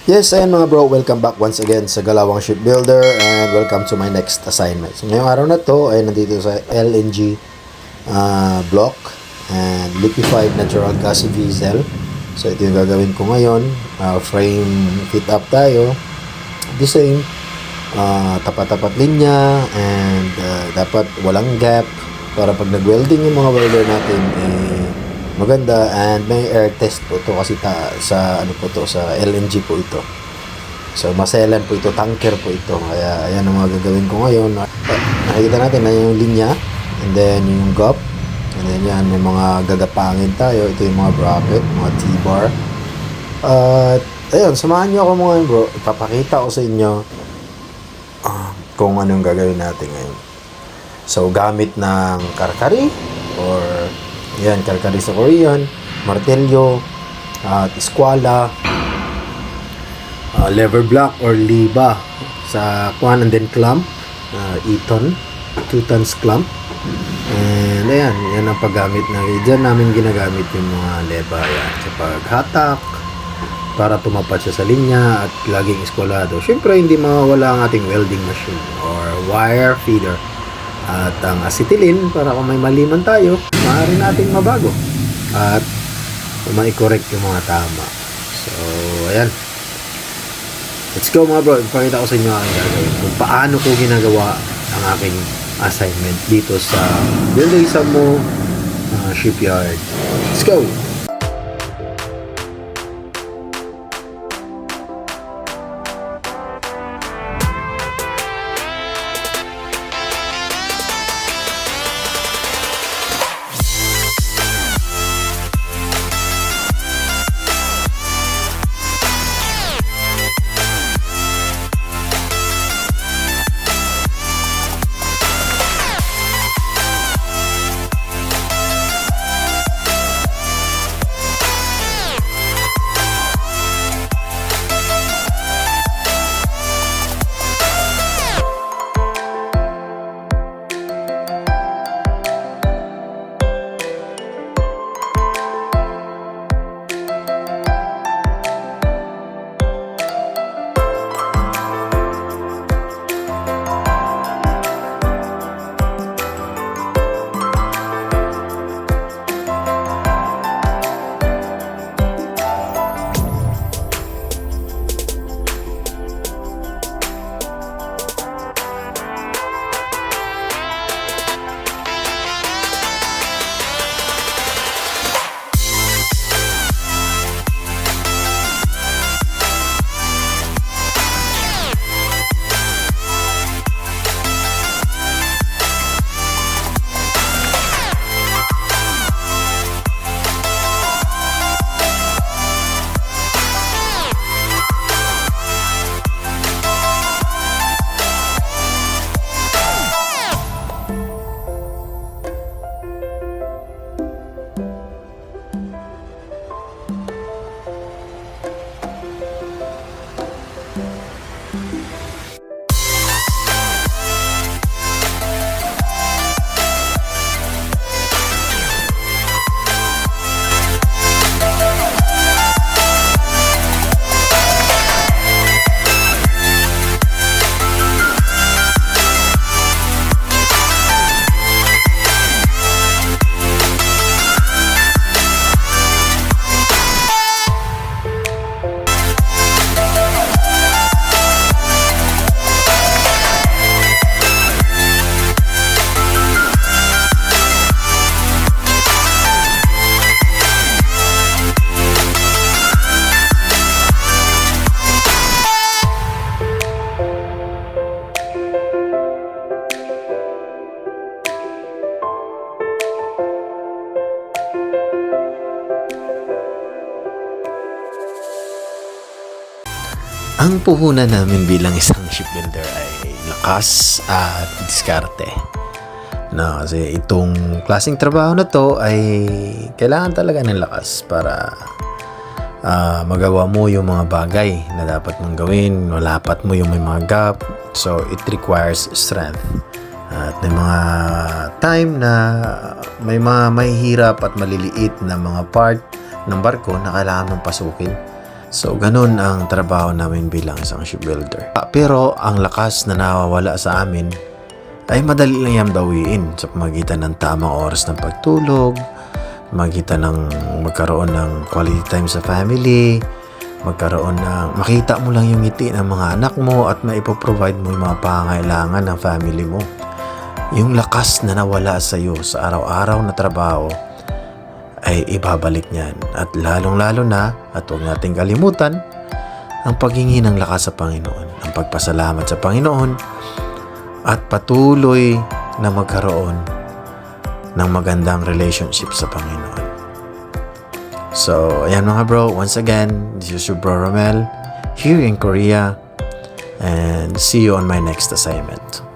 Yes, and mga bro, welcome back once again sa Galawang Shipbuilder and welcome to my next assignment. So ngayong araw na to ay nandito sa LNG block and liquefied natural gas diesel. So ito yung gagawin ko ngayon. Frame fit up tayo. The same. Tapat-tapat linya and dapat walang gap para pag nag-welding yung mga welder natin maganda, and may air test po to kasi sa LNG po ito. So maselan po ito, tanker po ito. Kaya ayan ang mga gagawin ko ngayon. Nakikita natin na yung linya and then yung gap and then yan, may mga gagapangin tayo. Ito yung mga bracket, mga T-bar. At ayun, samahan nyo ako mga bro. Ipapakita ko sa inyo kung anong gagawin natin ngayon. So gamit ng karkari or yan, karkari sa Korean, martelyo, at eskwala, lever block or liba sa kuan, and then clamp, Eton, 2 tons clamp. And ayan, yan ang paggamit na dyan namin ginagamit yung mga leba yan sa paghatak para tumapat siya sa linya at laging eskwalado. Syempre hindi mawawala ang ating welding machine or wire feeder at ang acetylene para kung may mali man tayo, maaari nating mabago at mai-correct yung mga tama. So ayan, let's go mga bro. Ipakita ko sa inyo ang gagawin kung paano ko ginagawa ang aking assignment dito sa Building Samo Shipyard. Let's go! Ang puhunan namin bilang isang shipbuilder ay lakas at diskarte. No, kasi itong klaseng trabaho na to ay kailangan talaga ng lakas para magawa mo yung mga bagay na dapat mong gawin, malapat mo yung may mga gap. So it requires strength. At may mga time na may mga mahihirap at maliliit na mga part ng barko na kailangan mong pasukin. So, ganun ang trabaho namin bilang isang shipbuilder. Pero, ang lakas na nawawala sa amin ay madali lang yan bawiin sa pamagitan ng tamang oras ng pagtulog, magitan ng magkaroon ng quality time sa family, magkaroon ng makita mo lang yung ngiti ng mga anak mo at maipoprovide mo yung mga pangangailangan ng family mo. Yung lakas na nawala sa iyo sa araw-araw na trabaho ay ibabalik niyan. At lalong-lalo na, at huwag nating kalimutan, ang paghingi ng lakas sa Panginoon, ang pagpasalamat sa Panginoon, at patuloy na magkaroon ng magandang relationship sa Panginoon. So, ayan mga bro, once again, this is your bro Romel here in Korea, and see you on my next assignment.